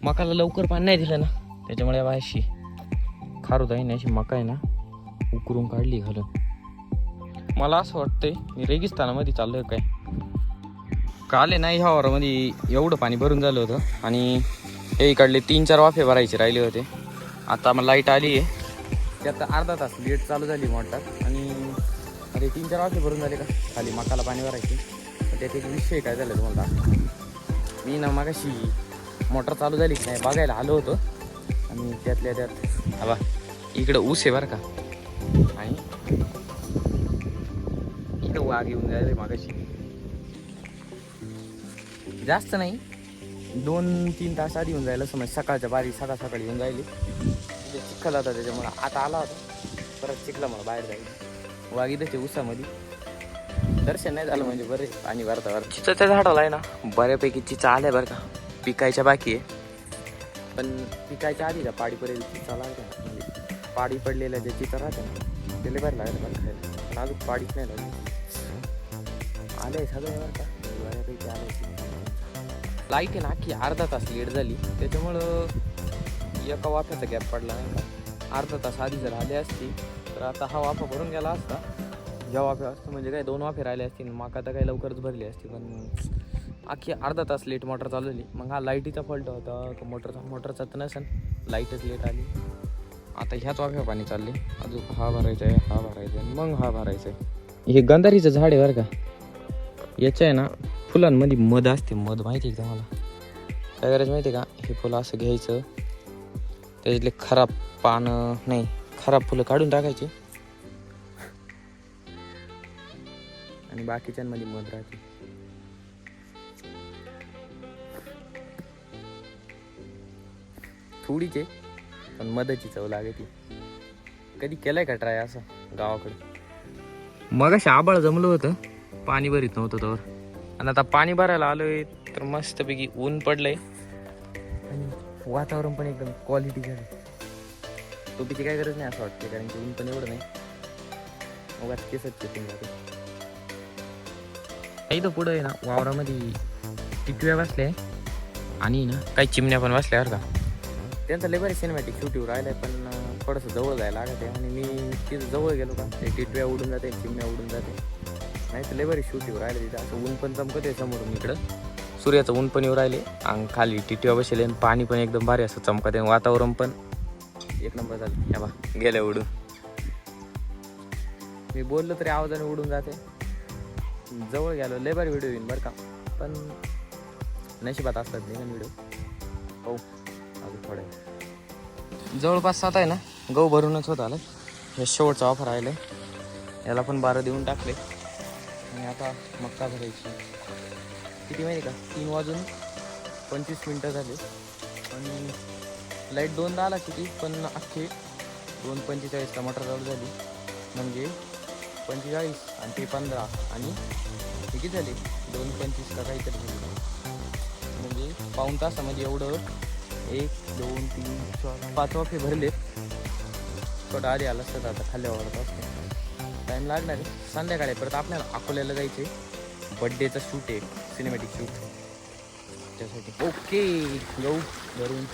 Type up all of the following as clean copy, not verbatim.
मकाला लवकर पाणी नाही दिलं ना, त्याच्यामुळे अशी खारुद आहे ना, अशी मका आहे ना उकरून काढली घालून. मला असं वाटतंय मी रेगिस्तानामध्ये चाललोय काय. काल आहे ना ह्या वावरामध्ये एवढं पाणी भरून झालं होतं आणि हे इकडले 3-4 वाफे भरायचे राहिले होते. आता मग लाईट आली आहे, त्यात अर्धा तास लेट चालू झाली मोटर आणि अरे 3-4 वाफे भरून झाले का खाली मकाला पाणी भरायचे. त्यात एक विषय काय झालं तुम्हाला, मी ना मागाशी मोटर चालू झाली की नाही बघायला आलो होतो आणि त्यातल्या त्यात हवा इकडं ऊस आहे बरं का, आणि इकडं वाघ येऊन जायला मागाशी. जास्त नाही, 2-3 तास आधी येऊन जायला समज, सकाळच्या बारी सकाळी येऊन जायली. तिथे चिखल होता त्याच्यामुळं आता आला होता, परत चिखला मला बाहेर जायला. वाघ इथं ऊसामध्ये दर्शन नाही झालं म्हणजे बरे पाणी भरता चिचाच्या झाडाला आहे ना बऱ्यापैकी चिचा आल्या बरं का. पिकायच्या बाकी आहे, पण पिकायच्या आधी का पाडीपर्यंत चिचा लागते, म्हणजे पाडी पडलेल्या ज्या चिचा राहते ना त्याला बरं लागतं बरं खायला. पण अजून पाडीच नाही लागली, आले सगळे बरं का बऱ्यापैकी आले. लाईट आहे ना की अर्धा तास लेट झाली, त्याच्यामुळं एका वाफ्याचा गॅप पडला नाही का. अर्धा तास आधी जर आले असती तर आता हा वाफा भरून गेला असता. ज्या वाफ्या असतं म्हणजे काय 2 वाफे राहिले असतील, मका तर काही लवकरच भरली असती. पण अख्खी अर्धा तास लेट मोटर चालू झाली. मग हा लाईटीचा फॉल्ट होता का मोटरचा तर नसेल, लाईटच लेट आली. आता ह्याच वाफ्या पाणी चालले, अजून हा भरायचा आहे, हा भरायचा आहे, मग हा भरायचा आहे. हे गंधारीचं झाड आहे बरं का, याचं आहे ना फुलांमध्ये मध असते. मध माहिती आहे का तुम्हाला? काय करायचं माहिती आहे का, हे फुलं असं घ्यायचं, त्याच्यातले खराब पानं नाही खराब फुलं काढून टाकायची आणि बाकीच्यांमध्ये मध राहते. थोडीचे पण मधाची चव लागते. कधी केलंय का ट्राय असं गावाकडे? मग अशा आबाळ जमलं होतं, पाणी भरीत नव्हतं तर, आणि आता पाणी भरायला आलोय तर मस्तपैकी ऊन पडलंय आणि वातावरण पण एकदम क्वालिटी झालं. टोपीची काय गरज नाही असं वाटते, कारण की ऊन पण एवढं नाही. मग केसच चेपिंग जाते. इथं पुढं आहे ना वावरामध्ये टिटव्या बसल्या आणि ना काही चिमण्या पण बसल्या बरं का. त्यांचं लेबर सिनेमॅटिक शूटिंग राहिलं आहे, पण थोडंसं जवळ जायला लागत आहे. आणि मी तिथं जवळ गेलो का ते टिटव्या उडून जाते, चिमण्या उडून जाते. नाही तर लेबर शूटिंग राहिलं तिथं. असं ऊन पण चमकत आहे समोरून, इकडं सूर्याचं ऊन पण येऊ राहिले आणि खाली टिटव्या बसले आणि पाणी पण एकदम भारी असं चमकत आहे. वातावरण पण एक नंबर झालं. या बा गेल्या उडून, मी बोललो तरी आवाजाने उडून जाते. जवळ गेलो लेबर व्हिडिओ येईन बरं का, पण नशिबात असतात नाही ना व्हिडिओ. हो अजून थोडे जवळपास आता आहे ना गहू भरूनच होत आलं. हे शेवटचा ऑफर राहिलं, याला पण 12 देऊन टाकले आणि आता मक्का भरायची. किती माहिती का, 3:25 झाले आणि लाईट 2दा आला किती, पण अख्खे 2:45ला मोटर चालू झाली. म्हणजे 45 आणि ते 15 आणि हे किती झाले 2:25 का काहीतरी झाले. म्हणजे पाऊण तासामध्ये एवढं 1, 2, 3, 4, 5 वाफे भरले. थोडं आधी आला असतं आता खाली आवडत असतं, टाईम लागणार आहे. संध्याकाळी परत आपल्याला अकोल्याला जायचे, बड्डेचा शूट आहे, सिनेमॅटिक शूट त्यासाठी. ओके गहू भरून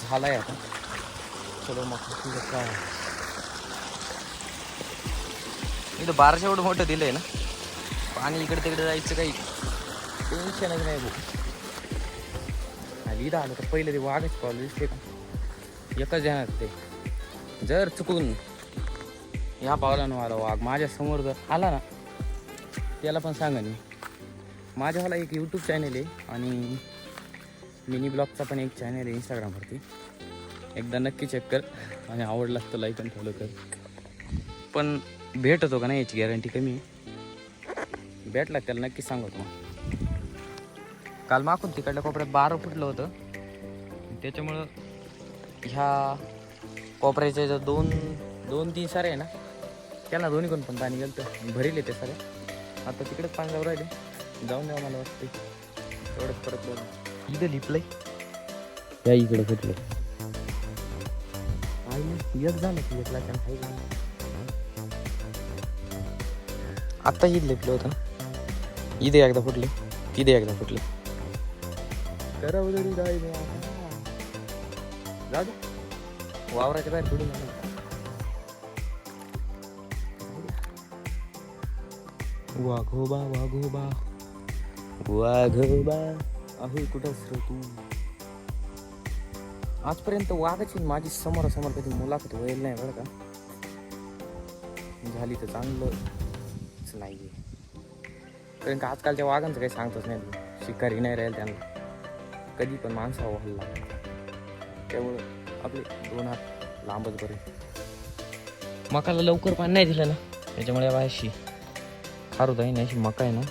झाला आहे आता. चलो मग काय इथं 1200 एवढं मोठं दिलं आहे ना, पाणी इकडे तिकडे जायचं काही टेन्शनच नाही भाऊ. आणि इथं आलं तर पहिले ते वाघच कॉल दिसते का, एकच ध्यानात ते. जर चुकून ह्या पावलानं आला वाघ माझ्या समोर जर आला ना, त्याला पण सांगा मी. माझ्यावाला एक यूट्यूब चॅनल आहे आणि मिनी ब्लॉगचा पण एक चॅनल आहे इंस्टाग्रामवरती, एकदा नक्की चेक कर आणि आवडला तर लाईक आणि फॉलो कर. पण भेटतो का नाही याची गॅरंटी कमी आहे. भेटला त्याला नक्की सांगतो. मग काल मागून तिकडल्या कोपऱ्यात 12 फुटलं होतं, त्याच्यामुळं ह्या कोपऱ्याच्या ज्या 2-3 सारे आहे ना, त्यांना दोन्हीकडून पण पाणी गेलं भरेल ते सारे. आता तिकडेच पाणी जाऊ राहिले, जाऊन द्या मला वाटते एवढंच परत बघ. इथं लिपलंय या इकडे फुटलं एक झालं की घेतला त्यानं. आत्ता ईद लिपलं होतं ना, ईद एकदा फुटले, तिथे एकदा फुटले. करावं तरी काय जाऊ दे वावराच्या बाहेर थोडी नाही वाघोबा वाघोबा वाघोबा आहे कुठंच रे तू आजपर्यंत वाघाची माझी समोरासमोर कधी मुलाखत होईल नाही बरं का झाली तर चांगलंच नाही कारण का आजकालच्या वाघांचं काही सांगतच नाही तू शिकारी नाही राहील त्यांना कधी पण माणसावर हल्ला त्यामुळं आपले 2 हात लांबच बरे मकाला लवकर पाणी नाही दिलं ना त्याच्यामुळे बायशी खारू आहे ना अशी मका आहे ना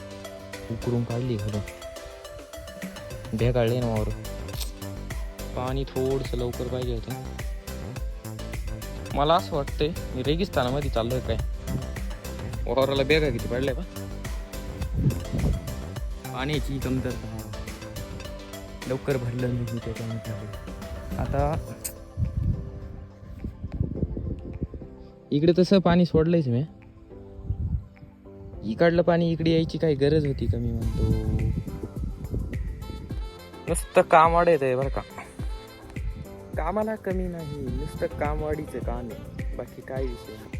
उकरून काढली घरून भेगाळले ना वावर पाणी थोडंसं लवकर पाहिजे होतं मला असं वाटतंय मी रेगिस्तानामध्ये चाललोय काय वावराला बेगा किती पडलाय बा पाण्याची कमतरता लवकर भरलं नाही त्याच्यामध्ये आता इकडे तसं पाणी सोडलंयच मी इकडलं पाणी इकडे यायची काही गरज होती का मी म्हणतो नुसतं काम वाढत आहे बरं का कामाला कमी नाही नुसतं काम वाढीचं काम आहे बाकी काय विषय नाही